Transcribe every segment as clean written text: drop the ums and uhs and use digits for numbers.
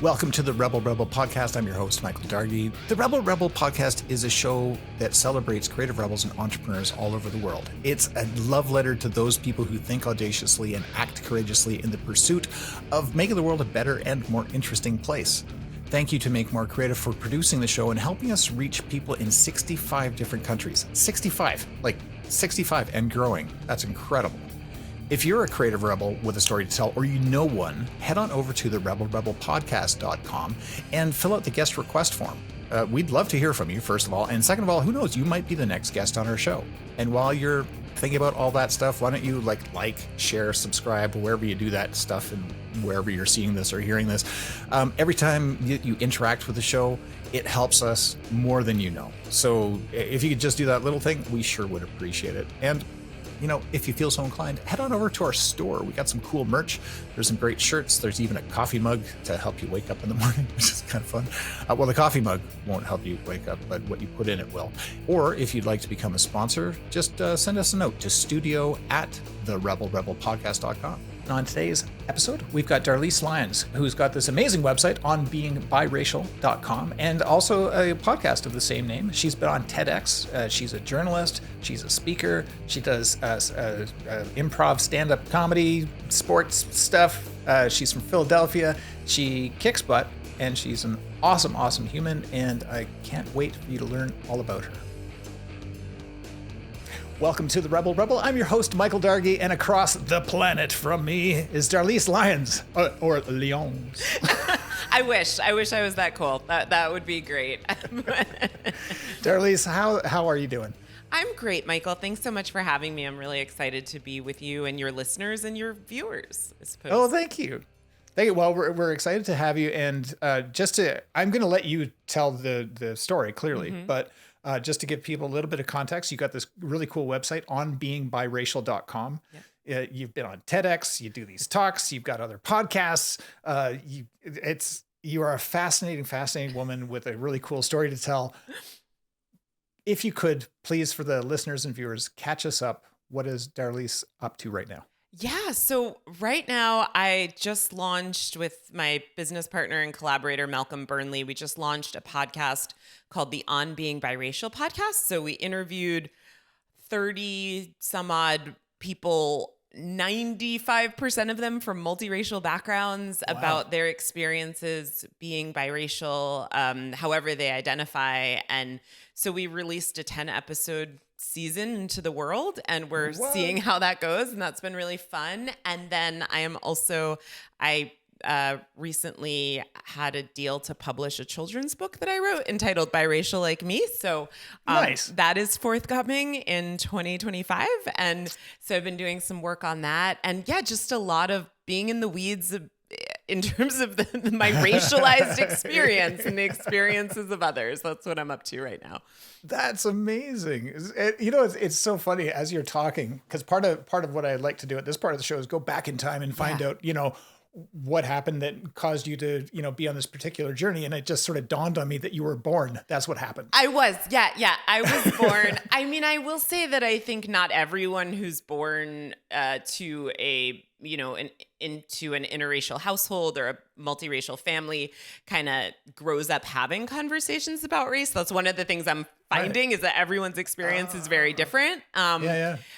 Welcome to the RebelRebel Podcast. I'm your host, Michael Dargie. The RebelRebel Podcast is a show that celebrates creative rebels and entrepreneurs all over the world. It's a love letter to those people who think audaciously and act courageously in the pursuit of making the world a better and more interesting place. Thank you to Make More Creative for producing the show and helping us reach people in 65 different countries. 65 and growing. That's incredible. If you're a creative rebel with a story to tell, or you know one, head on over to the RebelRebelPodcast.com and fill out the guest request form. We'd love to hear from you, first of all. And second of all, who knows, you might be the next guest on our show. And while you're thinking about all that stuff, why don't you like, share, subscribe, wherever you do that stuff and wherever you're seeing this or hearing this. Every time you interact with the show, it helps us more than you know. So if you could just do that little thing, we sure would appreciate it. And you know, if you feel so inclined, head on over to our store. We got some cool merch. There's some great shirts. There's even a coffee mug to help you wake up in the morning, which is kind of fun. Well, the coffee mug won't help you wake up, but what you put in it will. Or if you'd like to become a sponsor, just send us a note to studio@therebelrebelpodcast.com. And on today's episode, we've got Daralyse Lyons, who's got this amazing website, On Being Biracial.com, and also a podcast of the same name. She's been on TEDx. She's a journalist. She's a speaker. She does improv, stand-up comedy, sports stuff. She's from Philadelphia. She kicks butt, and she's an awesome, awesome human, and I can't wait for you to learn all about her. Welcome to the Rebel Rebel. I'm your host, Michael Dargie, and across the planet from me is Daralyse Lyons, or Lyons. I wish I was that cool. That would be great. Daralyse, how are you doing? I'm great, Michael. Thanks so much for having me. I'm really excited to be with you and your listeners and your viewers, I suppose. Oh, thank you. Thank you. Well, we're excited to have you, and I'm going to let you tell the story clearly, but just to give people a little bit of context, you got this really cool website, onbeingbiracial.com. Yep. You've been on TEDx, you do these talks, you've got other podcasts. You are a fascinating woman with a really cool story to tell. If you could, please, for the listeners and viewers, catch us up. What is Daralyse up to right now? Yeah. So right now I just launched with my business partner and collaborator, Malcolm Burnley. We just launched a podcast called the On Being Biracial Podcast. So we interviewed 30 some odd people, 95% of them from multiracial backgrounds, wow, about their experiences being biracial, however they identify. And so we released a 10-episode season into the world, and we're seeing how that goes, and that's been really fun. And then I recently had a deal to publish a children's book that I wrote entitled Biracial Like Me. So nice. That is forthcoming in 2025. And so I've been doing some work on that. And yeah, just a lot of being in the weeds in terms of my racialized experience and the experiences of others. That's what I'm up to right now. That's amazing. It's so funny as you're talking, because part of what I like to do at this part of the show is go back in time and find out, what happened that caused you to, be on this particular journey. And it just sort of dawned on me that you were born. That's what happened. I was. Yeah. I was born. I mean, I will say that I think not everyone who's born to into an interracial household or a multiracial family kind of grows up having conversations about race. That's one of the things I'm finding, is that everyone's experience is very different.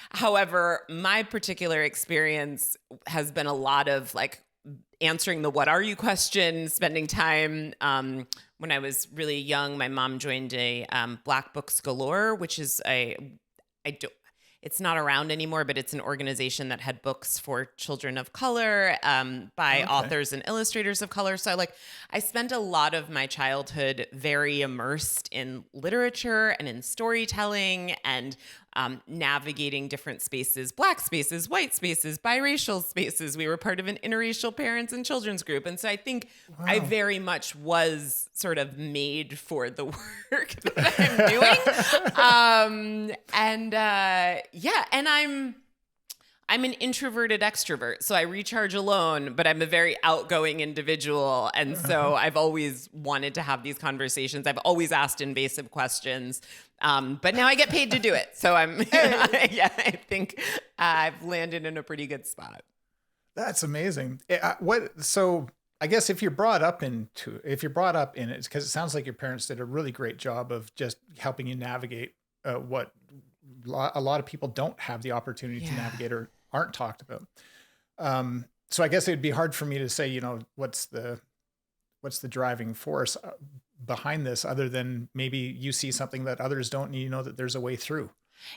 However, my particular experience has been a lot of answering the what are you question, spending time. When I was really young, my mom joined a Black Books Galore, which is it's not around anymore, but it's an organization that had books for children of color by authors and illustrators of color. So I spent a lot of my childhood very immersed in literature and in storytelling and navigating different spaces, Black spaces, white spaces, biracial spaces. We were part of an interracial parents and children's group. And so I think I very much was sort of made for the work that I'm doing. And I'm an introverted extrovert, so I recharge alone, but I'm a very outgoing individual. And so I've always wanted to have these conversations. I've always asked invasive questions, but now I get paid to do it. So I think I've landed in a pretty good spot. That's amazing. So I guess if you're brought up in it, it's because it sounds like your parents did a really great job of just helping you navigate what a lot of people don't have the opportunity to navigate or aren't talked about. So I guess it'd be hard for me to say, what's the driving force behind this, other than maybe you see something that others don't, and you know that there's a way through.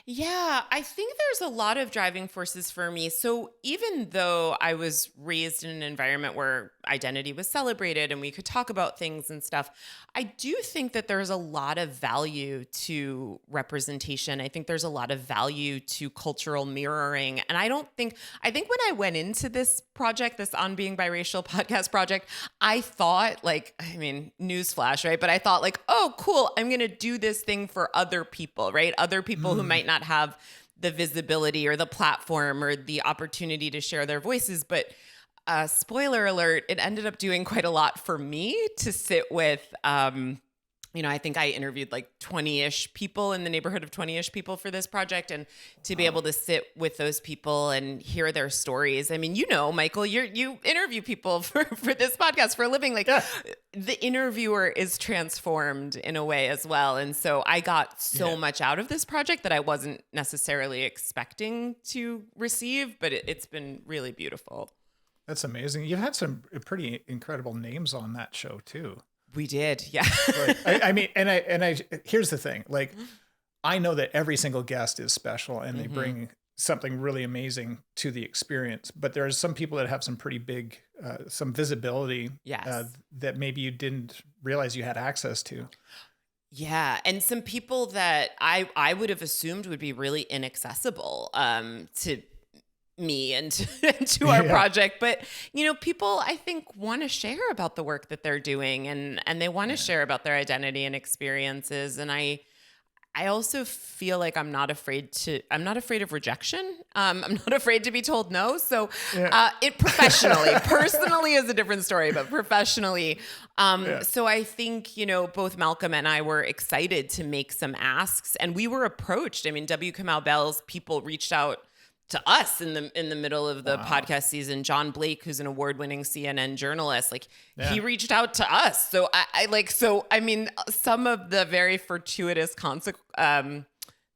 Yeah, I think there's a lot of driving forces for me. So even though I was raised in an environment where identity was celebrated and we could talk about things and stuff, I do think that there's a lot of value to representation. I think there's a lot of value to cultural mirroring. And I think when I went into this project, this On Being Biracial podcast project, I thought newsflash, right? But I thought oh, cool, I'm going to do this thing for other people, right? Other people who might not have the visibility or the platform or the opportunity to share their voices. But spoiler alert, it ended up doing quite a lot for me to sit with. I think I interviewed 20-ish people, in the neighborhood of 20-ish people for this project, and to be able to sit with those people and hear their stories. I mean, Michael, you interview people for this podcast for a living. The interviewer is transformed in a way as well. And so I got so much out of this project that I wasn't necessarily expecting to receive, but it's been really beautiful. That's amazing. You've had some pretty incredible names on that show too. We did. Yeah. Here's the thing. I know that every single guest is special and they bring something really amazing to the experience, but there are some people that have some pretty big, some visibility that maybe you didn't realize you had access to. Yeah. And some people that I would have assumed would be really inaccessible to me and to our project. But, people I think want to share about the work that they're doing, and they want to share about their identity and experiences. And I also feel like I'm not afraid of rejection. I'm not afraid to be told no. So it professionally, personally is a different story, but professionally. So I think, both Malcolm and I were excited to make some asks, and we were approached. I mean, W. Kamau Bell's people reached out to us in the middle of the podcast season. John Blake, who's an award-winning CNN journalist, he reached out to us. So I mean, some of the very fortuitous the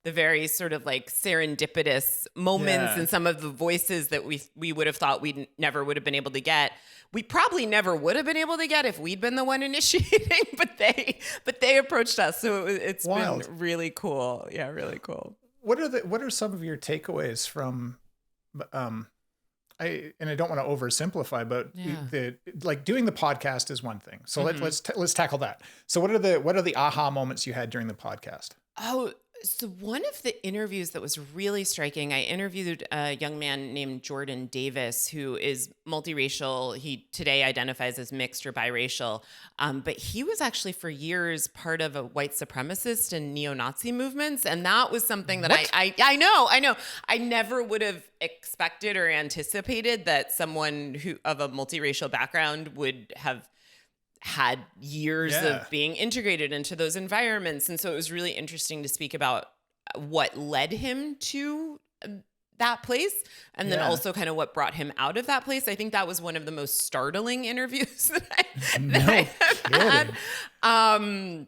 very sort of serendipitous moments and some of the voices that we would have thought we never would have been able to get, we probably never would have been able to get if we'd been the one initiating, but they approached us. So it's been really cool. Yeah, really cool. What are some of your takeaways from, I don't want to oversimplify, but doing the podcast is one thing. So let's tackle that. So what are the aha moments you had during the podcast? Oh, so one of the interviews that was really striking, I interviewed a young man named Jordan Davis, who is multiracial. He today identifies as mixed or biracial, but he was actually for years part of a white supremacist and neo-Nazi movements. And that was something that I know. I never would have expected or anticipated that someone who of a multiracial background would have had years of being integrated into those environments. And so it was really interesting to speak about what led him to that place, and then also kind of what brought him out of that place. I think that was one of the most startling interviews that I have had.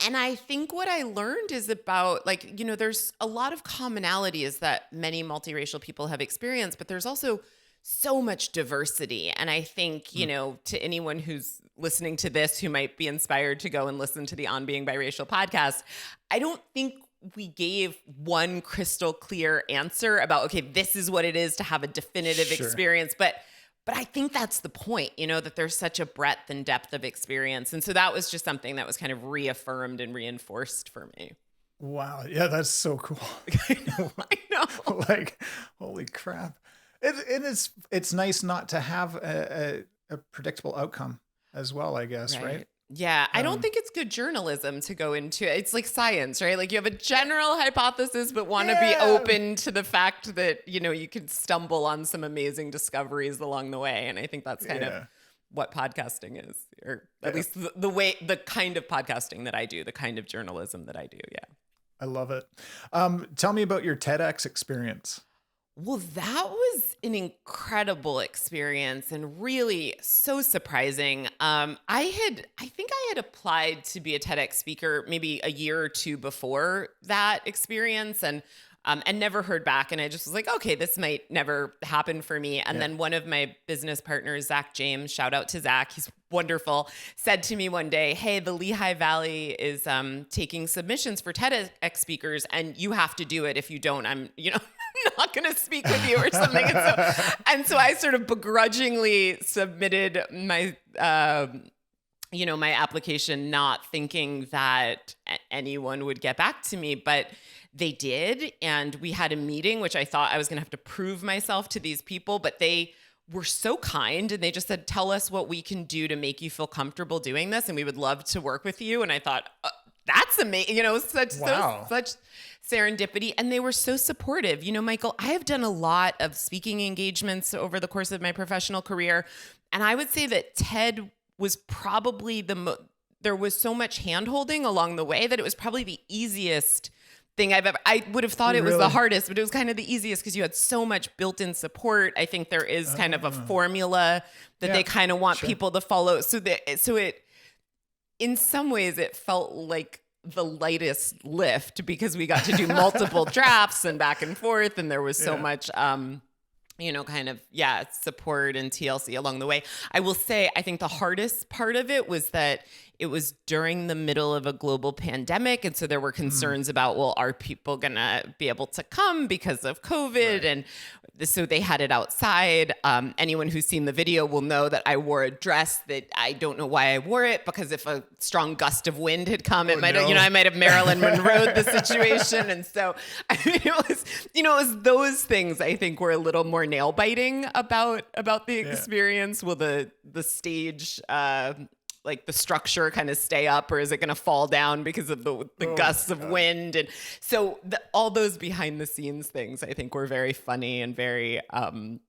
And I think what I learned is about there's a lot of commonalities that many multiracial people have experienced, but there's also so much diversity. And I think, to anyone who's listening to this who might be inspired to go and listen to the On Being Biracial podcast, I don't think we gave one crystal clear answer about, okay, this is what it is to have a definitive experience. But I think that's the point, that there's such a breadth and depth of experience. And so that was just something that was kind of reaffirmed and reinforced for me. Wow. Yeah, that's so cool. I know. Holy crap. It's nice not to have a predictable outcome as well, I guess, right? Yeah, I don't think it's good journalism to go into it. It's like science, right? You have a general hypothesis, but want to be open to the fact that, you could stumble on some amazing discoveries along the way. And I think that's kind of what podcasting is, or at least the kind of podcasting that I do, the kind of journalism that I do. Yeah. I love it. Tell me about your TEDx experience. Well, that was an incredible experience and really so surprising. I think I had applied to be a TEDx speaker maybe a year or two before that experience, and never heard back. And I just was like, okay, this might never happen for me. And then one of my business partners, Zach James, shout out to Zach, he's wonderful, said to me one day, hey, the Lehigh Valley is taking submissions for TEDx speakers, and you have to do it. If you don't, I'm not going to speak with you or something. And so I sort of begrudgingly submitted my my application, not thinking that anyone would get back to me, but they did. And we had a meeting, which I thought I was going to have to prove myself to these people, but they were so kind. And they just said, tell us what we can do to make you feel comfortable doing this. And we would love to work with you. And I thought, that's amazing. Such serendipity. And they were so supportive. Michael, I have done a lot of speaking engagements over the course of my professional career. And I would say that TED was probably there was so much hand-holding along the way that it was probably the easiest thing I've ever, I would have thought it was the hardest, but it was kind of the easiest because you had so much built-in support. I think there is kind of a formula that they kind of want people to follow. So it, in some ways it felt like the lightest lift because we got to do multiple drafts and back and forth. And there was so much, support and TLC along the way. I will say, I think the hardest part of it was that it was during the middle of a global pandemic. And so there were concerns about, well, are people going to be able to come because of COVID? Right. And so they had it outside. Anyone who's seen the video will know that I wore a dress that I don't know why I wore it, because if a strong gust of wind had come, I might have Marilyn Monroe'd the situation. And so it was those things I think were a little more nail biting about the experience. Will the stage, like the structure kind of stay up, or is it going to fall down because of the gusts of wind? And so all those behind the scenes things I think were very funny and very I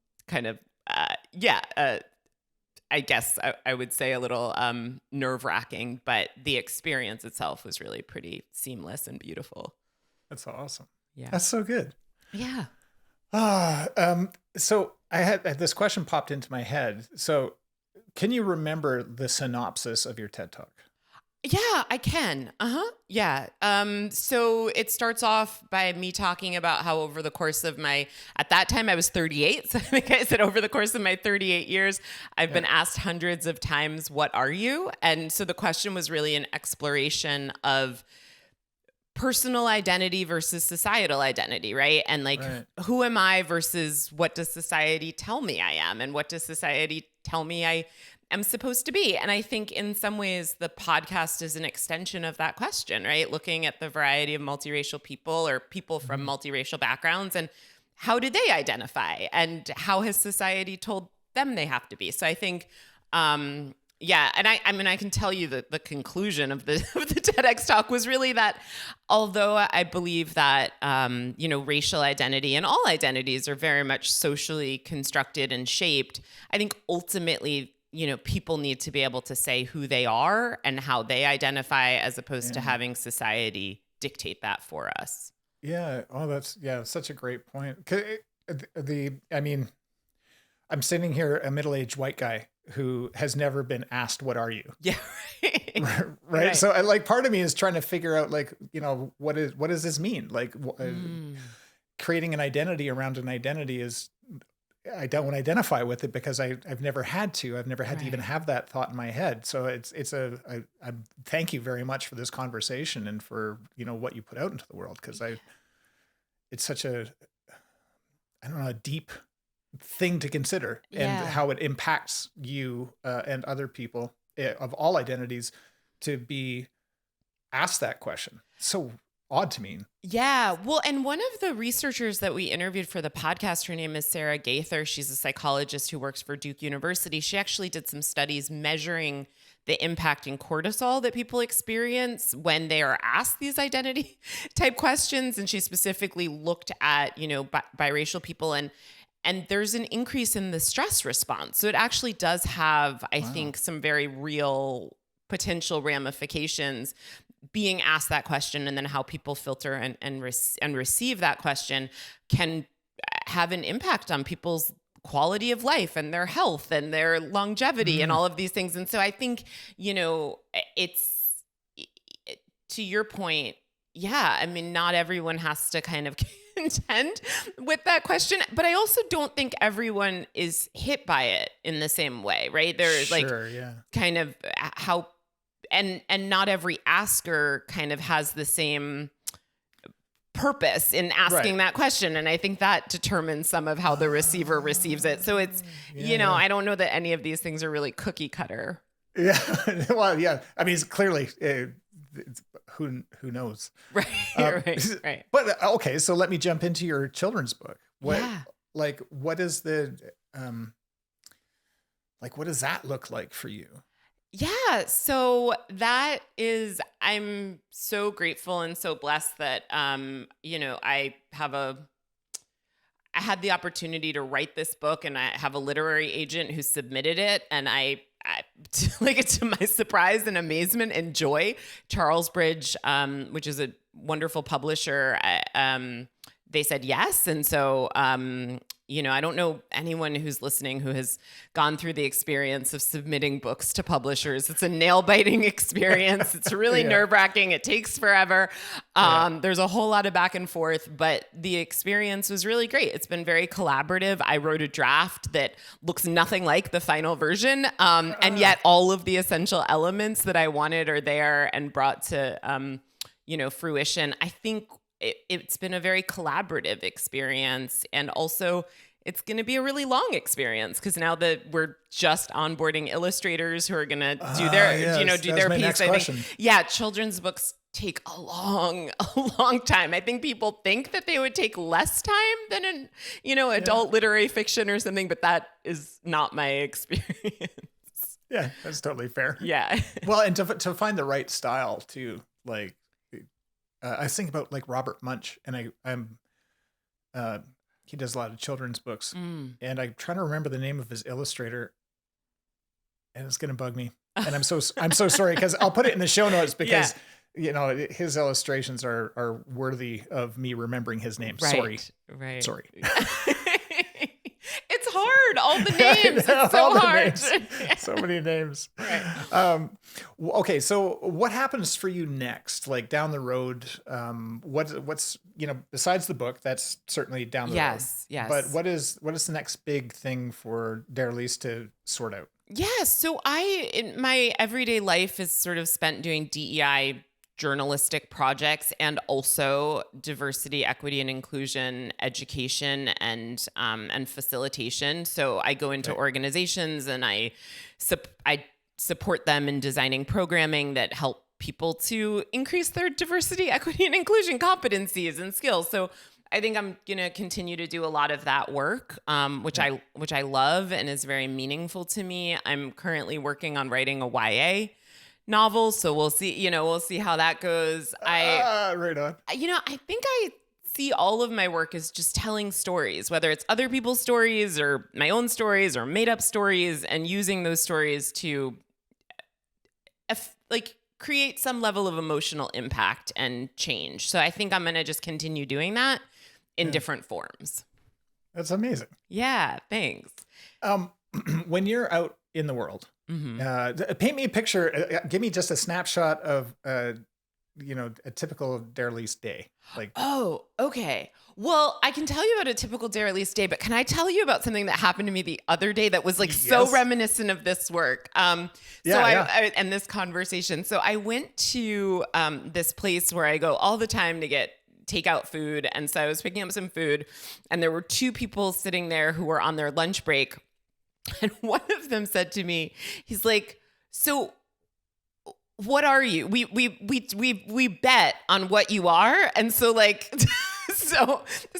guess I would say a little nerve wracking, but the experience itself was really pretty seamless and beautiful. That's awesome. Yeah. That's so good. Yeah. So I had this question popped into my head. So can you remember the synopsis of your TED Talk? Yeah, I can. Yeah. So it starts off by me talking about how over the course of at that time I was 38. So I think I said over the course of my 38 years, I've been asked hundreds of times, what are you? And so the question was really an exploration of personal identity versus societal identity, right? And who am I versus what does society tell me I am? And what does society tell me I am supposed to be? And I think in some ways the podcast is an extension of that question, right? Looking at the variety of multiracial people or people from multiracial backgrounds and how do they identify and how has society told them they have to be? So I think, and I can tell you that the conclusion of the TEDx talk was really that although I believe that, racial identity and all identities are very much socially constructed and shaped, I think ultimately, people need to be able to say who they are and how they identify as opposed to having society dictate that for us. Yeah. Oh, that's such a great point. I'm sitting here, a middle-aged white guy who has never been asked, what are you? Yeah. Right. So part of me is trying to figure out what does this mean? Creating an identity around an identity is, I don't identify with it because I've never had to even have that thought in my head. So I thank you very much for this conversation and for, what you put out into the world. Cause it's such a deep thing to consider and how it impacts you and other people of all identities to be asked that question. So odd to me. Yeah. Well, and one of the researchers that we interviewed for the podcast, her name is Sarah Gaither. She's a psychologist who works for Duke University. She actually did some studies measuring the impact in cortisol that people experience when they are asked these identity type questions. And she specifically looked at, biracial people and there's an increase in the stress response. So it actually does have, I think, some very real potential ramifications being asked that question, and then how people filter and receive that question can have an impact on people's quality of life and their health and their longevity and all of these things. And so I think, it's to your point. Yeah. I mean, not everyone has to kind of contend with that question, but I also don't think everyone is hit by it in the same way, right? There's kind of how, and not every asker kind of has the same purpose in asking that question. And I think that determines some of how the receiver receives it. So it's, I don't know that any of these things are really cookie cutter. Yeah. Well, yeah. I mean, it's clearly, who knows? Right. Right. But okay. So let me jump into your children's book. What is the, what does that look like for you? Yeah. So that is, I'm so grateful and so blessed that, I had the opportunity to write this book, and I have a literary agent who submitted it. And I to my surprise and amazement and joy, Charles Bridge, which is a wonderful publisher, they said yes. And so, I don't know anyone who's listening who has gone through the experience of submitting books to publishers. It's a nail-biting experience. It's really nerve-wracking. It takes forever. There's a whole lot of back and forth, but the experience was really great. It's been very collaborative. I wrote a draft that looks nothing like the final version, and yet all of the essential elements that I wanted are there and brought to, fruition. I think it's been a very collaborative experience, and also it's going to be a really long experience because now that we're just onboarding illustrators who are going to do their piece. I think, children's books take a long time. I think people think that they would take less time than adult literary fiction or something, but that is not my experience. Yeah, that's totally fair. Yeah. Well, and to find the right style too, I think about Robert Munch, and he does a lot of children's books, and I'm trying to remember the name of his illustrator, and it's going to bug me. And I'm so sorry, because I'll put it in the show notes because his illustrations are worthy of me remembering his name. Right. Sorry. It's hard. All the names. It's so hard. So many names. Right. Okay. So what happens for you next? Down the road, what's, besides the book, that's certainly down the road. Yes. But what is the next big thing for Daralyse to sort out? Yeah. So in my everyday life is sort of spent doing DEI journalistic projects and also diversity, equity, and inclusion education and facilitation. So I go into organizations and I support them in designing programming that help people to increase their diversity, equity, and inclusion competencies and skills. So I think I'm going to continue to do a lot of that work, which I love and is very meaningful to me. I'm currently working on writing a YA novel, so we'll see how that goes. Right on. I think I see all of my work as just telling stories, whether it's other people's stories or my own stories or made up stories, and using those stories to create some level of emotional impact and change. So I think I'm going to just continue doing that in different forms. That's amazing. Yeah, thanks. When you're out in the world, paint me a picture. Give me just a snapshot of, a typical Daralyse day. Oh, okay. Well, I can tell you about a typical Daralyse day, but can I tell you about something that happened to me the other day that was so reminiscent of this work? And this conversation. So I went to this place where I go all the time to get takeout food. And so I was picking up some food, and there were two people sitting there who were on their lunch break. And one of them said to me, he's like, "So what are you? We bet on what you are." And so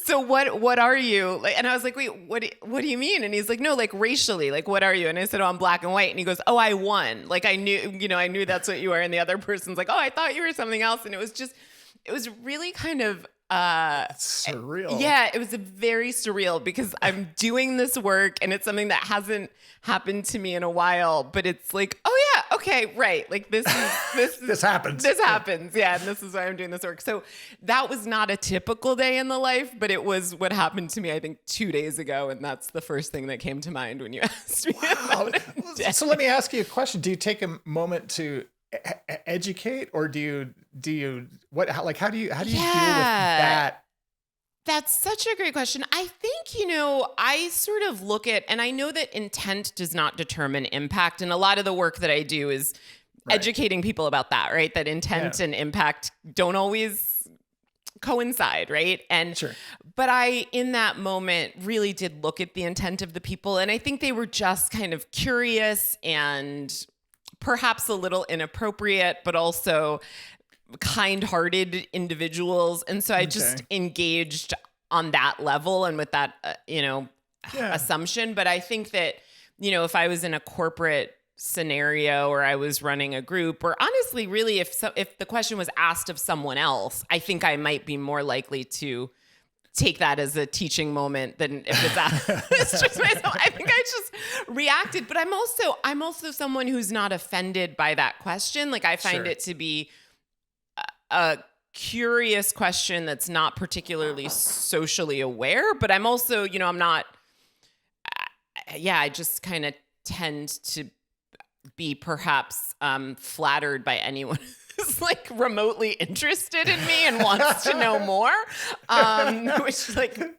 so what are you? And I was like, "Wait, what do you mean?" And he's like, "No, racially, what are you?" And I said, "Oh, I'm black and white." And he goes, "Oh, I won. I knew that's what you were." And the other person's like, "Oh, I thought you were something else." And it was really kind of it's surreal. Yeah, it was very surreal because I'm doing this work and it's something that hasn't happened to me in a while, but it's like, oh yeah, okay, right. Like this happens. This happens. Yeah. And this is why I'm doing this work. So that was not a typical day in the life, but it was what happened to me, I think 2 days ago. And that's the first thing that came to mind when you asked me. Wow. So let me ask you a question. Do you take a moment to educate, or do you how do you deal with that? That's such a great question. I think, I sort of look at, and I know that intent does not determine impact. And a lot of the work that I do is educating people about that, right? That intent and impact don't always coincide, right? And, but I, in that moment, really did look at the intent of the people. And I think they were just kind of curious and perhaps a little inappropriate, but also kind-hearted individuals. And so I just engaged on that level and with that, assumption. But I think that, if I was in a corporate scenario or I was running a group, or honestly, really, if the question was asked of someone else, I think I might be more likely to take that as a teaching moment than if it's asked. It's just myself. I think I just reacted. But I'm also someone who's not offended by that question. Like I find it to be a curious question that's not particularly socially aware, but I'm also, I'm not, I just kind of tend to be perhaps flattered by anyone who's like remotely interested in me and wants to know more. Which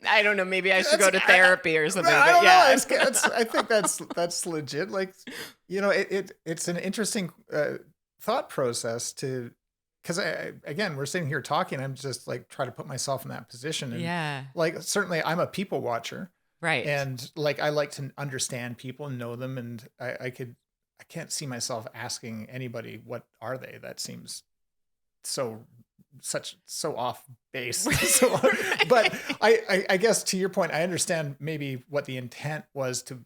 I don't know, maybe I should go to therapy or something. I don't know. I think that's legit. Like, it's an interesting thought process to, because again, we're sitting here talking. I'm just like trying to put myself in that position. And like, certainly I'm a people watcher. Right. And like, I like to understand people and know them. And I can't see myself asking anybody, what are they? That seems so off base. But I guess to your point, I understand maybe what the intent was to,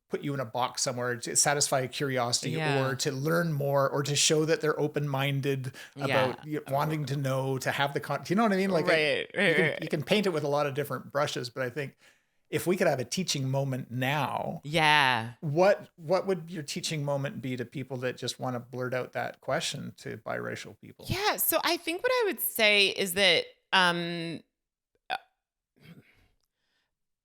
put you in a box somewhere to satisfy a curiosity or to learn more or to show that they're open-minded about wanting to know, to have the you know what I mean? Like you can paint it with a lot of different brushes, but I think if we could have a teaching moment now, what would your teaching moment be to people that just want to blurt out that question to biracial people? Yeah. So I think what I would say is that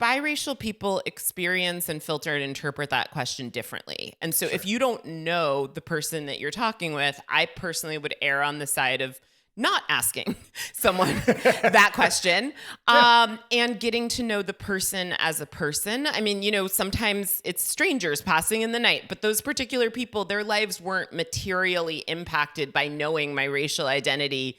biracial people experience and filter and interpret that question differently. And so if you don't know the person that you're talking with, I personally would err on the side of not asking someone that question, and getting to know the person as a person. I mean, sometimes it's strangers passing in the night, but those particular people, their lives weren't materially impacted by knowing my racial identity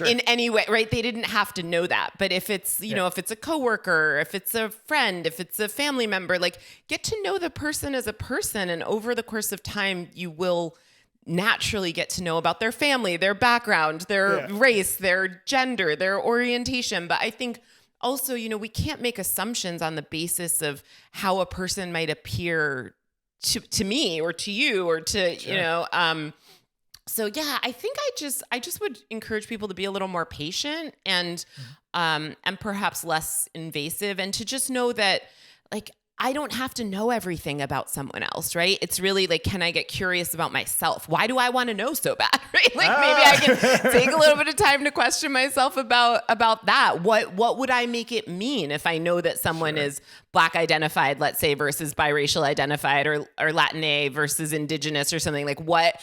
in any way, right? They didn't have to know that. But if it's, if it's a coworker, if it's a friend, if it's a family member, like get to know the person as a person. And over the course of time, you will naturally get to know about their family, their background, their race, their gender, their orientation. But I think also, we can't make assumptions on the basis of how a person might appear to me or to you or to, so I think I just would encourage people to be a little more patient and perhaps less invasive, and to just know that like, I don't have to know everything about someone else, right? It's really like, can I get curious about myself? Why do I want to know so bad, right? Like maybe I can take a little bit of time to question myself about that. What would I make it mean if I know that someone is Black identified, let's say, versus biracial identified, or Latina versus Indigenous or something? Like what,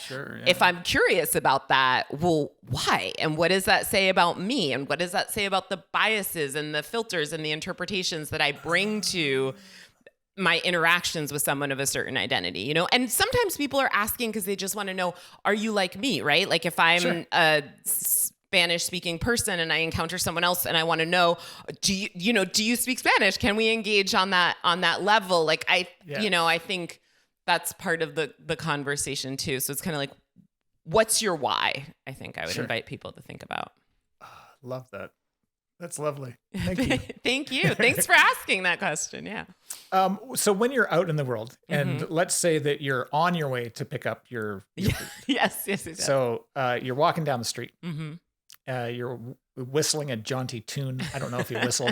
if I'm curious about that, well, why? And what does that say about me? And what does that say about the biases and the filters and the interpretations that I bring to my interactions with someone of a certain identity, And sometimes people are asking because they just want to know, are you like me, right? Like if I'm a Spanish speaking person and I encounter someone else and I want to know, do you speak Spanish? Can we engage on that level? Like I think that's part of the conversation too. So it's kind of like, what's your why? I think I would invite people to think about. Love that. That's lovely. Thank you. Thank you. Thanks for asking that question. Yeah. So when you're out in the world, and let's say that you're on your way to pick up your food. Yes. So you're walking down the street, you're whistling a jaunty tune. I don't know if you whistle.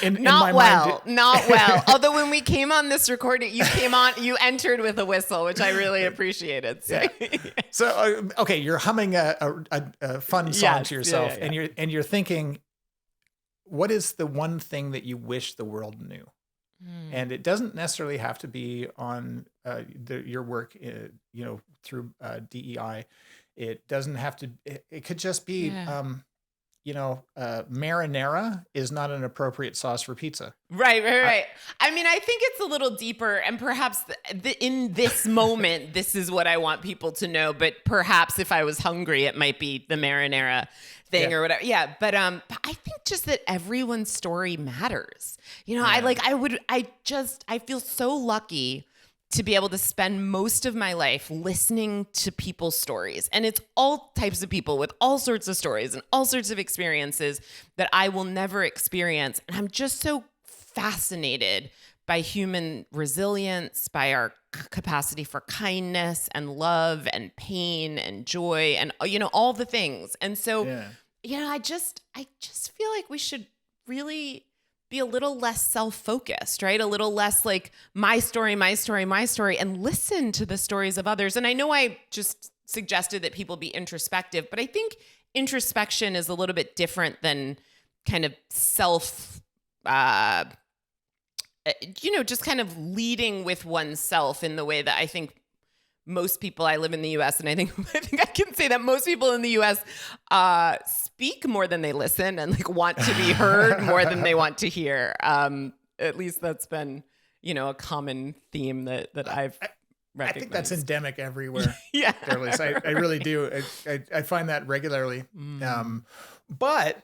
Not well. Although when we came on this recording, you entered with a whistle, which I really appreciated. So, So okay, you're humming a fun song to yourself, and you're thinking, what is the one thing that you wish the world knew? And it doesn't necessarily have to be on your work, through DEI. It doesn't have to. It could just be, marinara is not an appropriate sauce for pizza. Right. I mean, I think it's a little deeper, and perhaps in this moment, this is what I want people to know. But perhaps if I was hungry, it might be the marinara thing or whatever. Yeah. But I think just that everyone's story matters. I feel so lucky to be able to spend most of my life listening to people's stories. And it's all types of people with all sorts of stories and all sorts of experiences that I will never experience. And I'm just so fascinated by human resilience, by our capacity for kindness and love and pain and joy and, all the things. And so, I just feel like we should really be a little less self-focused, right? A little less like my story, and listen to the stories of others. And I know I just suggested that people be introspective, but I think introspection is a little bit different than kind of self, just kind of leading with oneself in the way that I think most people, I live in the US, and I think I can say that most people in the US speak more than they listen and like want to be heard more than they want to hear. At least that's been, a common theme that I've recognized. I think that's endemic everywhere. Daralyse. I really do. I find that regularly. But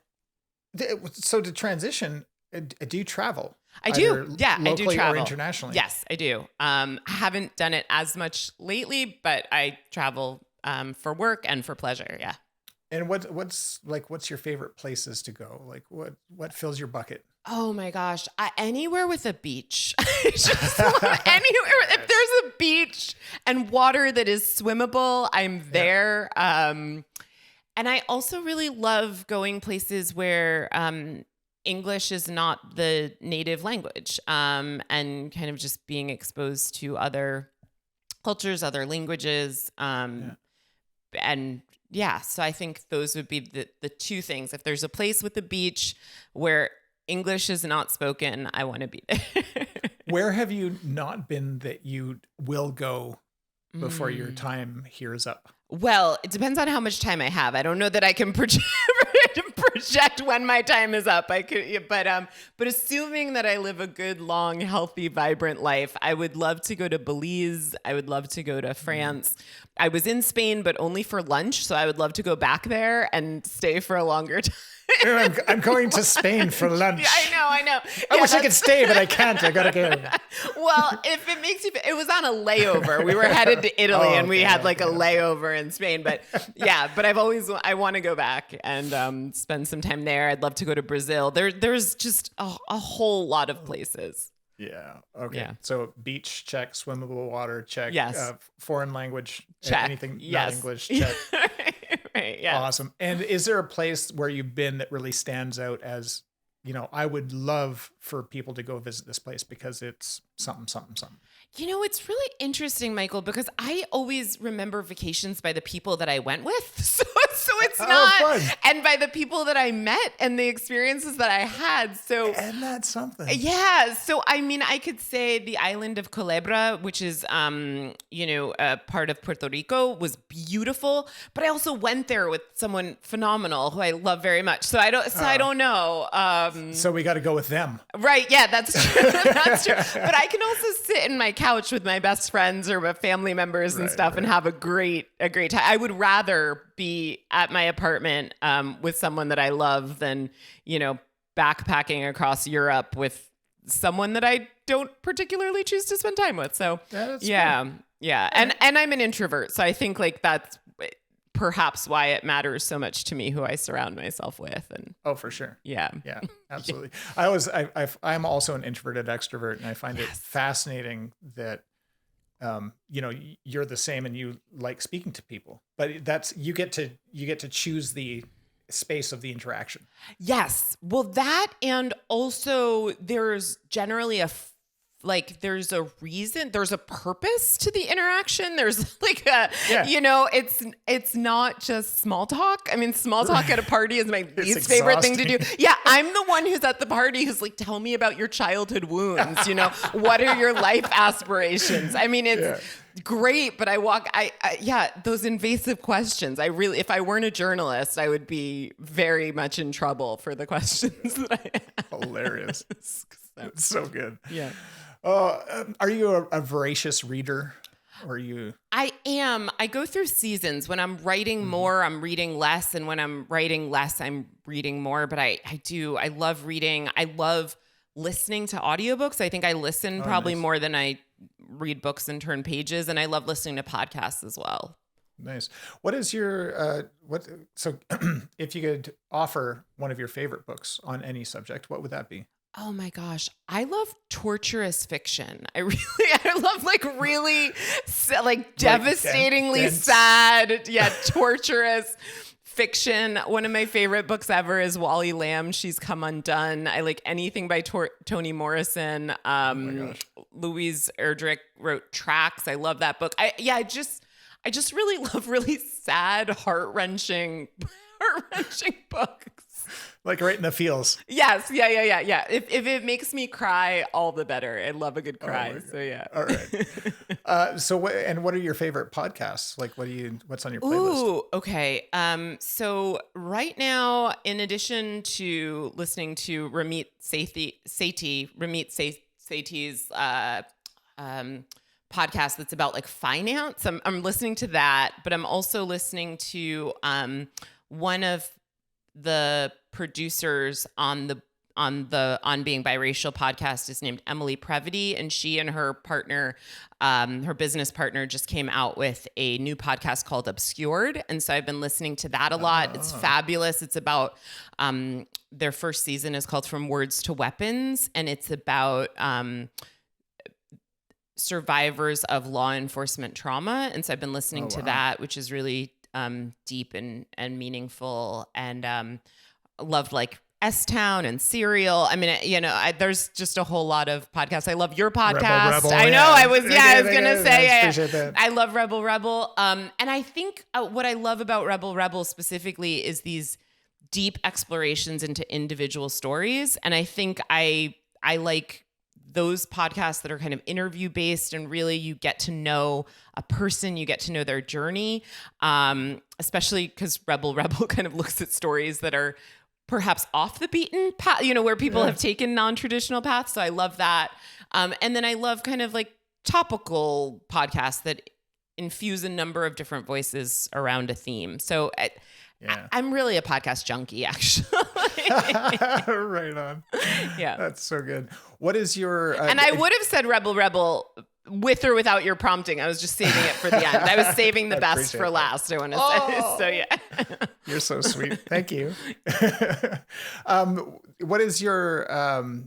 so to transition, do you travel? I do. Yeah, I do travel. Or internationally? Yes, I do. I haven't done it as much lately, but I travel for work and for pleasure. Yeah. And what's your favorite places to go? Like what fills your bucket? Oh my gosh. Anywhere with a beach. I just love anywhere. If there's a beach and water that is swimmable, I'm there. And I also really love going places where English is not the native language, and kind of just being exposed to other cultures, other languages. So I think those would be the two things. If there's a place with a beach where English is not spoken, I want to be there. Where have you not been that you will go before your time here is up? Well, it depends on how much time I have. I don't know that I can project when my time is up. I could, but assuming that I live a good, long, healthy, vibrant life, I would love to go to Belize. I would love to go to France. I was in Spain, but only for lunch. So I would love to go back there and stay for a longer time. I'm going to Spain for lunch. I know. I wish I could stay, but I can't. I gotta go. Well, if it makes you, it was on a layover. We were headed to Italy, and we had a layover in Spain. But I want to go back and spend some time there. I'd love to go to Brazil. There's just a whole lot of places. Yeah. Okay. Yeah. So beach, check. Swimmable water, check. Yes. Foreign language, check. Anything not English, check. Right. Yeah. Awesome. And is there a place where you've been that really stands out as, I would love for people to go visit this place because it's something. It's really interesting, Michael, because I always remember vacations by the people that I went with. So it's not, fun. And by the people that I met and the experiences that I had. So, and that's something. Yeah. So, I mean, I could say the island of Culebra, which is, a part of Puerto Rico, was beautiful. But I also went there with someone phenomenal who I love very much. So I don't know. So we got to go with them. Right. Yeah, that's true. That's true. But I can also sit in my couch with my best friends or with family members and stuff and have a great time. I would rather be at my apartment with someone that I love than, backpacking across Europe with someone that I don't particularly choose to spend time with. So yeah. Fun. Yeah. And I'm an introvert. So I think that's perhaps why it matters so much to me who I surround myself with. And for sure. Yeah, absolutely. I'm also an introverted extrovert, and I find it fascinating that, you're the same and you like speaking to people, but you get to choose the space of the interaction. Yes. Well, that, and also there's generally there's a reason, there's a purpose to the interaction. There's like it's not just small talk. I mean, small talk at a party is my least favorite thing to do. Yeah. I'm the one who's at the party who's like, tell me about your childhood wounds. What are your life aspirations? I mean, it's great, but those invasive questions. If I weren't a journalist, I would be very much in trouble for the questions that I have. Hilarious. It's so good. Yeah. Are you a voracious reader? Or you? I am. I go through seasons. When I'm writing more, I'm reading less. And when I'm writing less, I'm reading more. But I love reading. I love listening to audiobooks. I think I listen probably more than I read books and turn pages. And I love listening to podcasts as well. Nice. What is your, so if you could offer one of your favorite books on any subject, what would that be? Oh my gosh. I love torturous fiction. I love really devastatingly sad. Yeah. Torturous fiction. One of my favorite books ever is Wally Lamb, She's Come Undone. I like anything by Toni Morrison. Louise Erdrich wrote Tracks. I love that book. I just really love really sad, heart-wrenching books. Like right in the feels. Yes. Yeah. If it makes me cry, all the better. I love a good cry. So yeah. All right. What are your favorite podcasts? Like what's on your playlist? Ooh, okay. So right now, in addition to listening to Ramit Sethi's podcast that's about like finance, I'm listening to that, but I'm also listening to one of the producers on the On Being Biracial podcast is named Emily Previty, and she and her partner, her business partner, just came out with a new podcast called Obscured. And so I've been listening to that a lot. It's fabulous. It's about, their first season is called From Words to Weapons, and it's about survivors of law enforcement trauma. And so I've been listening to that, which is really deep and meaningful, and loved like S-Town and Serial. I mean, there's just a whole lot of podcasts. I love your podcast. Rebel, I know. I was gonna say, I love Rebel. And I think what I love about Rebel specifically is these deep explorations into individual stories. And I think I like those podcasts that are kind of interview based, and really you get to know a person, you get to know their journey, especially because Rebel kind of looks at stories that are perhaps off the beaten path, where people have taken non-traditional paths. So I love that. And then I love kind of like topical podcasts that infuse a number of different voices around a theme. So I'm really a podcast junkie, actually. Right on. Yeah. That's so good. What is your... and I would have said Rebel with or without your prompting. I was just saving it for the end. I was saving the best for last, I want to say. So yeah. You're so sweet. Thank you. What is your...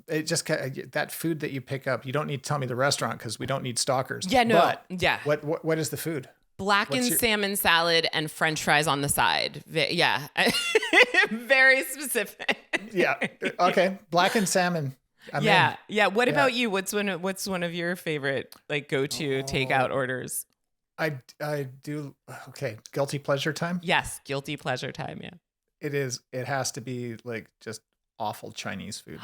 that food that you pick up, you don't need to tell me the restaurant because we don't need stalkers. Yeah, no. But yeah. What is the food? Blackened salmon salad and French fries on the side. Yeah. Very specific. Yeah. Okay. Blackened salmon. Yeah. What about you? What's one of your favorite like go-to takeout orders? I do. Okay. Guilty pleasure time. Yes. Guilty pleasure time. Yeah. It is. It has to be like just awful Chinese food.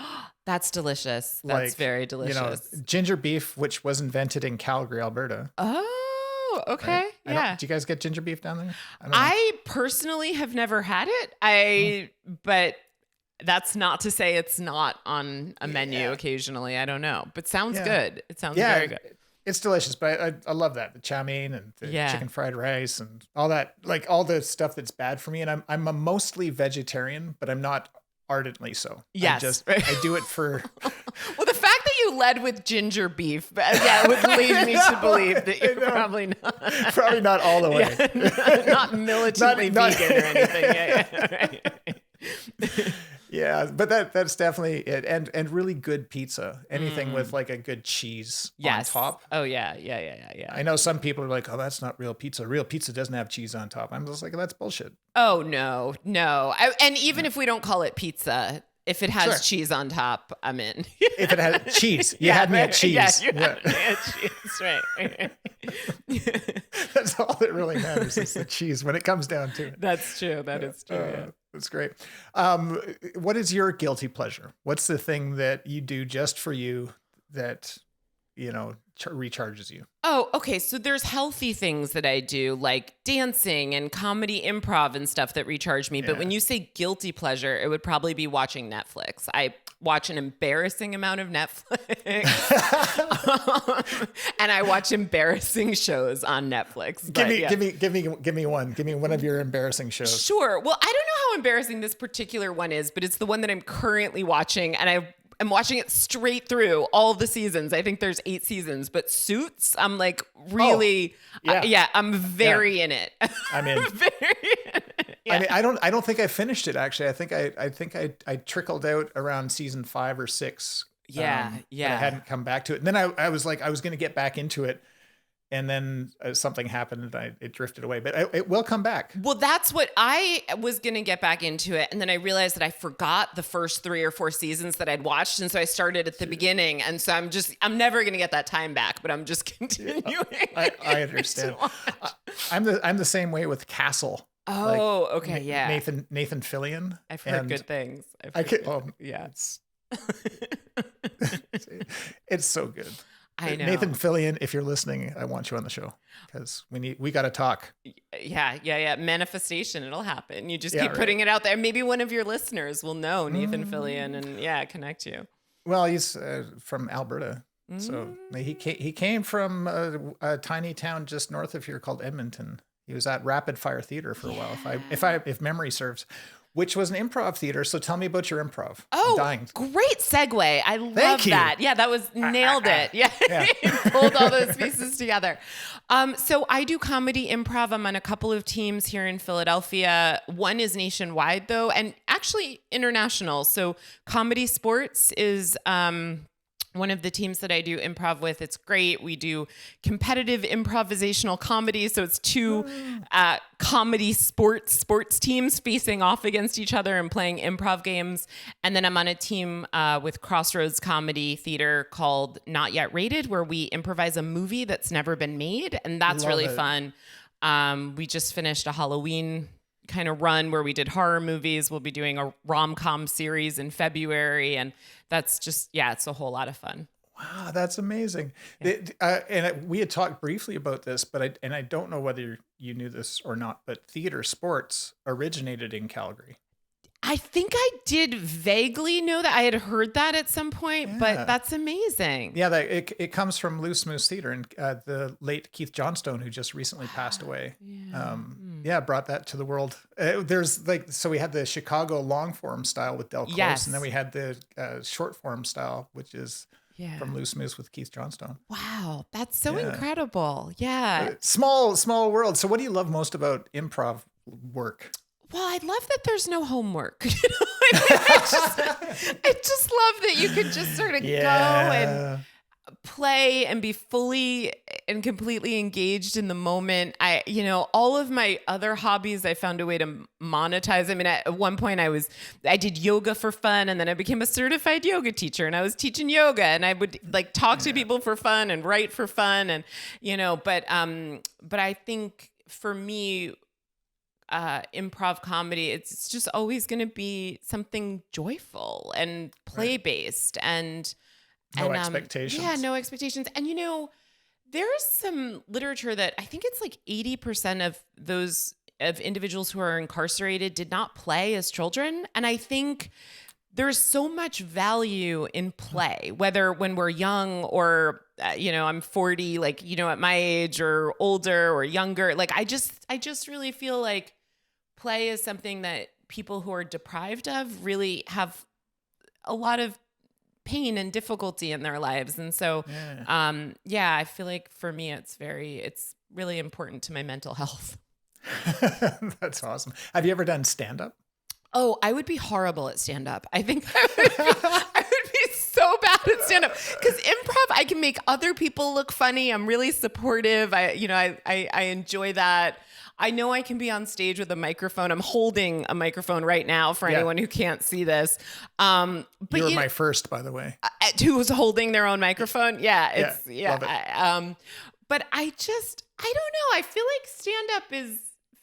That's delicious. That's very delicious. Ginger beef, which was invented in Calgary, Alberta. Oh, okay. Right? Yeah. Do you guys get ginger beef down there? I personally have never had it. But that's not to say it's not on a menu occasionally. I don't know, but sounds good. It sounds very good. It's delicious, but I love that. The chow mein and the chicken fried rice and all that, like all the stuff that's bad for me. And I'm a mostly vegetarian, but I'm not ardently so. Yes. I do it for... Well, the fact that you led with ginger beef, would lead me to believe that you're probably not. Probably not all the way. Not militantly vegan or anything. Yeah, but that's definitely it. And really good pizza. Anything with like a good cheese on top. Oh yeah. I know some people are like, oh, that's not real pizza. Real pizza doesn't have cheese on top. I'm just like, that's bullshit. Oh no. And even if we don't call it pizza, if it has cheese on top, I'm in. If it has cheese, you had me at cheese. Yeah, you had me at cheese, right. That's all that really matters is the cheese when it comes down to it. That's true. That is true. That's great. What is your guilty pleasure? What's the thing that you do just for you that, recharges you? Oh, okay. So there's healthy things that I do, like dancing and comedy improv and stuff that recharge me. But when you say guilty pleasure, it would probably be watching Netflix. I watch an embarrassing amount of Netflix. And I watch embarrassing shows on Netflix. Give me one. Give me one of your embarrassing shows. Sure. Well, I don't know how embarrassing this particular one is, but it's the one that I'm currently watching, and I'm watching it straight through all the seasons. I think there's 8 seasons, but Suits, I'm like really, I'm very in it. I'm in. Very in it. Yeah. I mean, I don't think I finished it actually. I think I trickled out around season 5 or 6. But I hadn't come back to it. And then I was like, I was going to get back into it. And then something happened and it drifted away, but it will come back. Well, that's what I was going to get back into it. And then I realized that I forgot the first 3 or 4 seasons that I'd watched. And so I started at the beginning. And so I'm never going to get that time back, but I'm just continuing. I understand. I'm the same way with Castle. Oh, okay. Yeah. Nathan Fillion. I've heard good things. It's so good. I know. Nathan Fillion, if you're listening, I want you on the show because we got to talk. Yeah. Manifestation. It'll happen. You just keep putting it out there. Maybe one of your listeners will know Nathan Fillion and connect you. Well, he's from Alberta. So he came from a tiny town just north of here called Edmonton. He was at Rapid Fire Theater for a while, if memory serves, which was an improv theater. So tell me about your improv. Oh, great segue. I love that. Yeah, that was nailed it. Yeah. Pulled all those pieces together. So I do comedy improv. I'm on a couple of teams here in Philadelphia. One is nationwide though, and actually international. So Comedy Sports is one of the teams that I do improv with. It's great. We do competitive improvisational comedy. So it's 2 comedy sports teams facing off against each other and playing improv games. And then I'm on a team with Crossroads Comedy Theater called Not Yet Rated, where we improvise a movie that's never been made. And that's really fun. We just finished a Halloween kind of run where we did horror movies. We'll be doing a rom-com series in February, and that's just it's a whole lot of fun. Wow, that's amazing. Yeah. We had talked briefly about this, but I don't know whether you knew this or not, but theater sports originated in Calgary. I think I did vaguely know that. I had heard that at some point, but that's amazing. Yeah, it comes from Loose Moose Theater, and the late Keith Johnstone, who just recently passed away, brought that to the world. So we had the Chicago long form style with Del Close, and then we had the short form style, which is from Loose Moose with Keith Johnstone. Wow, that's so incredible. Yeah. Small world. So what do you love most about improv work? Well, I love that there's no homework. I just love that you could just sort of go and play and be fully and completely engaged in the moment. All of my other hobbies, I found a way to monetize. I mean, at one point I did yoga for fun, and then I became a certified yoga teacher, and I was teaching yoga, and I would talk to people for fun and write for fun. And, but I think for me, improv comedy, it's just always going to be something joyful and play-based and no expectations. Yeah, no expectations. And there's some literature that I think it's 80% of individuals who are incarcerated did not play as children. And I think there's so much value in play, whether when we're young or, I'm 40, at my age or older or younger. I just really feel like play is something that people who are deprived of really have a lot of pain and difficulty in their lives. And so, I feel like for me, it's really important to my mental health. That's awesome. Have you ever done stand-up? Oh, I would be horrible at stand-up. I think I would be so bad at stand-up because improv, I can make other people look funny. I'm really supportive. I enjoy that. I know I can be on stage with a microphone. I'm holding a microphone right now for anyone who can't see this. But you were my first, by the way. Who was holding their own microphone? Yeah, love it. But I don't know. I feel like stand-up is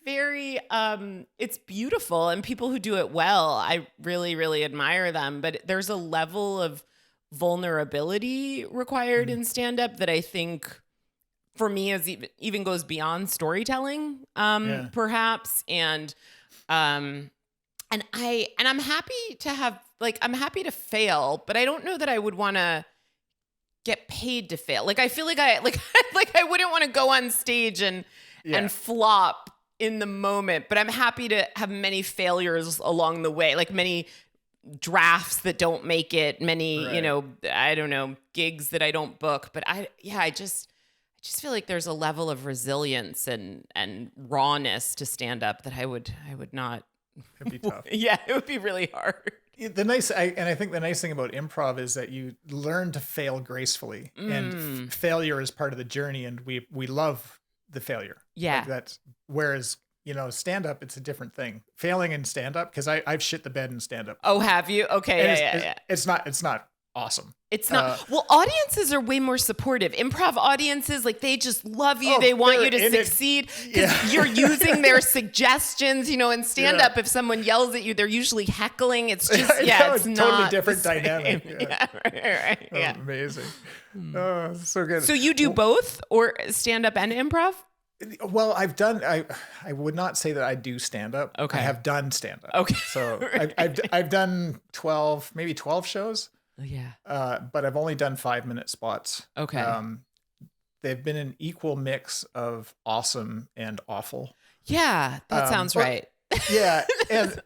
very, it's beautiful, and people who do it well, I really, really admire them. But there's a level of vulnerability required in stand-up that I think, for me, is even goes beyond storytelling, perhaps. And I'm happy to have, like, I'm happy to fail, but I don't know that I would want to get paid to fail. Like, I feel like I wouldn't want to go on stage and flop in the moment, but I'm happy to have many failures along the way, like many drafts that don't make it, many, I don't know, gigs that I don't book. But I just feel like there's a level of resilience and rawness to stand up that I would not. It'd be tough. Yeah, it would be really hard. I think the nice thing about improv is that you learn to fail gracefully, and failure is part of the journey, and we love the failure. Yeah. Like that's, whereas, stand up, it's a different thing. Failing in stand up, because I've shit the bed in stand up. Oh, have you? Okay. It's not awesome. It's not. Well, audiences are way more supportive. Improv audiences, like, they just love you. They want you to succeed because you're using their suggestions. In stand up, if someone yells at you, they're usually heckling. It's just, it's not totally different dynamic. Yeah, right. Oh, amazing. Oh, so good. So you do both, or stand up and improv? Well, I would not say that I do stand up. Okay. I have done stand up. Okay. So I've done 12 shows. Yeah. But I've only done 5-minute spots. Okay. They've been an equal mix of awesome and awful. Yeah, that sounds right. Yeah. And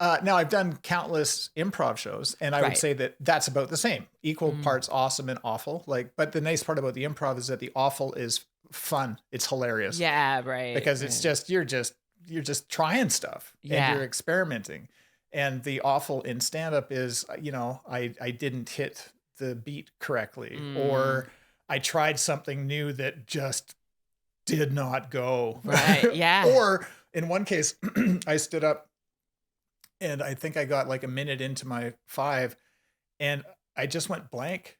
now I've done countless improv shows, and I would say that that's about the same. Equal parts awesome and awful. But the nice part about the improv is that the awful is fun. It's hilarious. Yeah, right. Because it's just, you're just trying stuff and you're experimenting. And the awful in stand-up is, I didn't hit the beat correctly, or I tried something new that just did not go. Right, yeah. Or in one case, I stood up and I think I got like a minute into my 5 and I just went blank.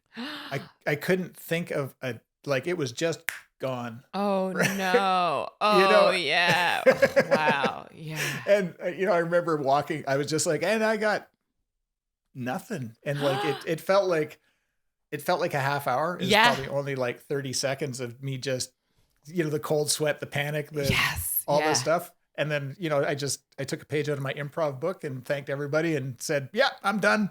I couldn't think of it was just gone. Oh, no. Oh, yeah. Wow. Yeah. And, I remember walking, I was just like, and I got nothing. And it felt like a half hour. It was probably only like 30 seconds of me just, the cold sweat, the panic, all this stuff. And then, I took a page out of my improv book and thanked everybody and said, yeah, I'm done.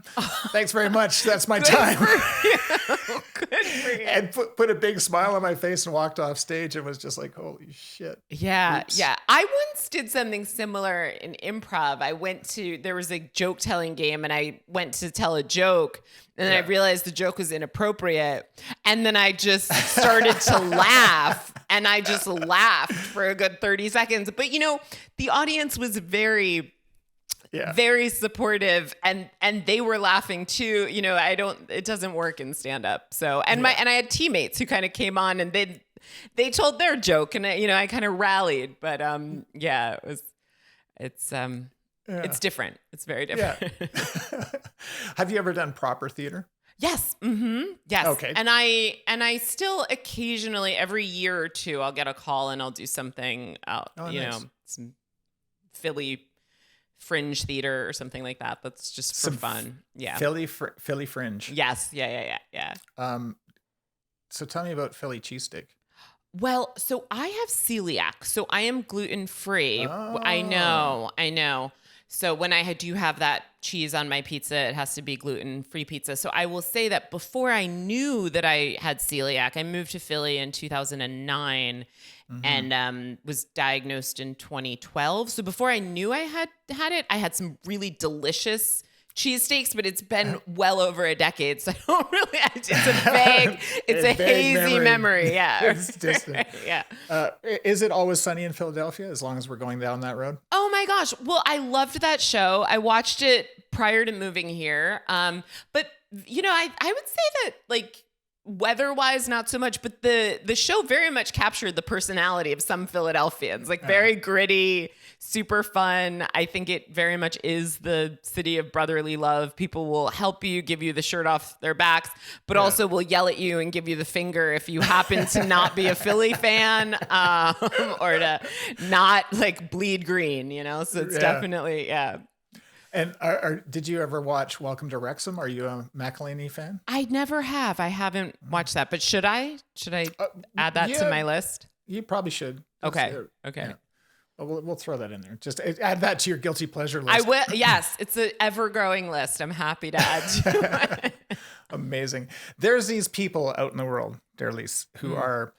Thanks very much. That's my time. Good for you. And put a big smile on my face and walked off stage and was just like, holy shit. Yeah. Oops. Yeah. I once did something similar in improv. There was a joke telling game and I went to tell a joke and then I realized the joke was inappropriate. And then I just started to laugh and I just laughed for a good 30 seconds. But, the audience was very supportive and they were laughing too. It doesn't work in stand up. So, and I had teammates who kind of came on and they told their joke and I kind of rallied, but it's different. It's very different. Yeah. Have you ever done proper theater? Yes. Mm-hmm. Yes. Okay. And I still occasionally, every year or two, I'll get a call and I'll do something out, some Philly fringe theater or something like that. That's just for fun. Yeah. Philly fringe. Yes. Yeah. So tell me about Philly cheesesteak. Well, so I have celiac, so I am gluten-free. Oh. I know. So when I do have that cheese on my pizza, it has to be gluten-free pizza. So I will say that before I knew that I had celiac, I moved to Philly in 2009 and was diagnosed in 2012. So before I knew I had it, I had some really delicious cheesesteaks, but it's been well over a decade, so I don't really. It's a hazy memory. Yeah, it's distant. Yeah. Is it always sunny in Philadelphia? As long as we're going down that road. Oh my gosh! Well, I loved that show. I watched it prior to moving here. But I would say that like weather-wise, not so much, but the show very much captured the personality of some Philadelphians, like very gritty, super fun. I think it very much is the city of brotherly love. People will help you, give you the shirt off their backs, but also will yell at you and give you the finger if you happen to not be a Philly fan, or to not like bleed green, so it's definitely, yeah. And did you ever watch Welcome to Wrexham? Are you a McElhaney fan? I never have. I haven't watched that, but should I? Should I add that to my list? You probably should. Okay. Okay. Yeah. We'll throw that in there. Just add that to your guilty pleasure list. I will. Yes, it's an ever-growing list. I'm happy to add to it. Amazing. There's these people out in the world, Daralyse, who are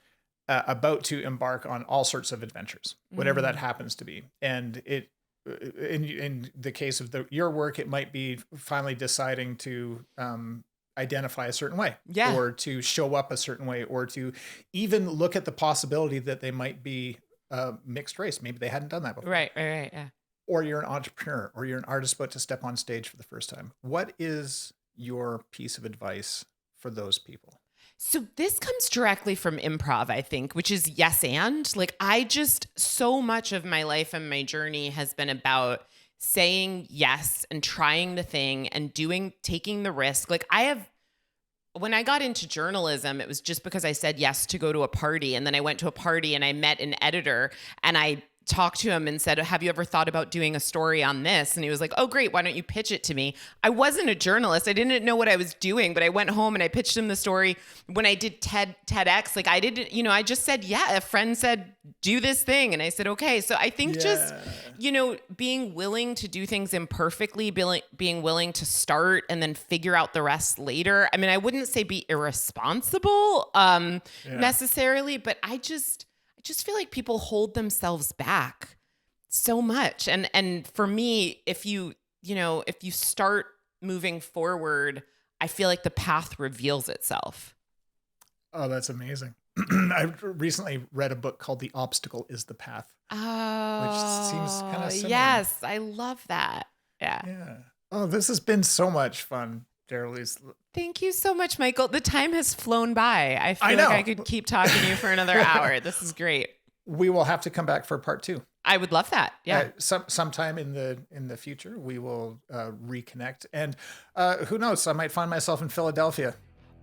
about to embark on all sorts of adventures, whatever that happens to be, and it. In the case of your work, it might be finally deciding to identify a certain way, or to show up a certain way, or to even look at the possibility that they might be mixed race. Maybe they hadn't done that before. Right, yeah. Or you're an entrepreneur, or you're an artist about to step on stage for the first time. What is your piece of advice for those people? So this comes directly from improv, I think, which is yes and. Like so much of my life and my journey has been about saying yes and trying the thing and taking the risk. Like when I got into journalism, it was just because I said yes to go to a party. And then I went to a party and I met an editor and I talked to him and said, have you ever thought about doing a story on this? And he was like, oh, great. Why don't you pitch it to me? I wasn't a journalist. I didn't know what I was doing, but I went home and I pitched him the story. When I did TEDx, like I didn't, I just said, yeah, a friend said, do this thing. And I said, okay. So I think just, being willing to do things imperfectly, being willing to start and then figure out the rest later. I mean, I wouldn't say be irresponsible necessarily, but I just feel like people hold themselves back so much. And for me, if you start moving forward, I feel like the path reveals itself. Oh, that's amazing. I recently read a book called The Obstacle is the Path. Oh, which seems kind of similar. Yes, I love that. Yeah. Oh, this has been so much fun, Daralyse. Thank you so much, Michael. The time has flown by. I feel like I could keep talking to you for another hour. This is great. We will have to come back for part 2. I would love that. Yeah. Sometime in the future, we will reconnect. And who knows? I might find myself in Philadelphia.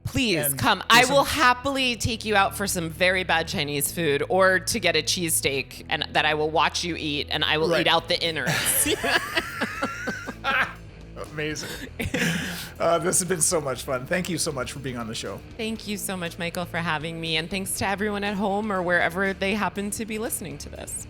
Please come. I will happily take you out for some very bad Chinese food or to get a cheesesteak and that I will watch you eat and I will eat out the innards. Amazing. This has been so much fun. Thank you so much for being on the show. Thank you so much, Michael, for having me. And thanks to everyone at home or wherever they happen to be listening to this.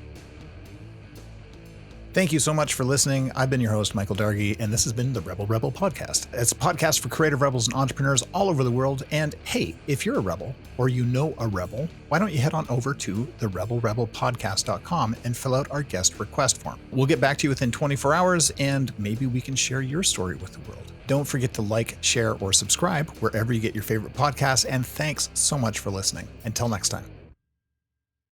Thank you so much for listening. I've been your host, Michael Dargie, and this has been the RebelRebel Podcast. It's a podcast for creative rebels and entrepreneurs all over the world. And hey, if you're a rebel or you know a rebel, why don't you head on over to the RebelRebelPodcast.com and fill out our guest request form. We'll get back to you within 24 hours, and maybe we can share your story with the world. Don't forget to like, share, or subscribe wherever you get your favorite podcasts. And thanks so much for listening. Until next time.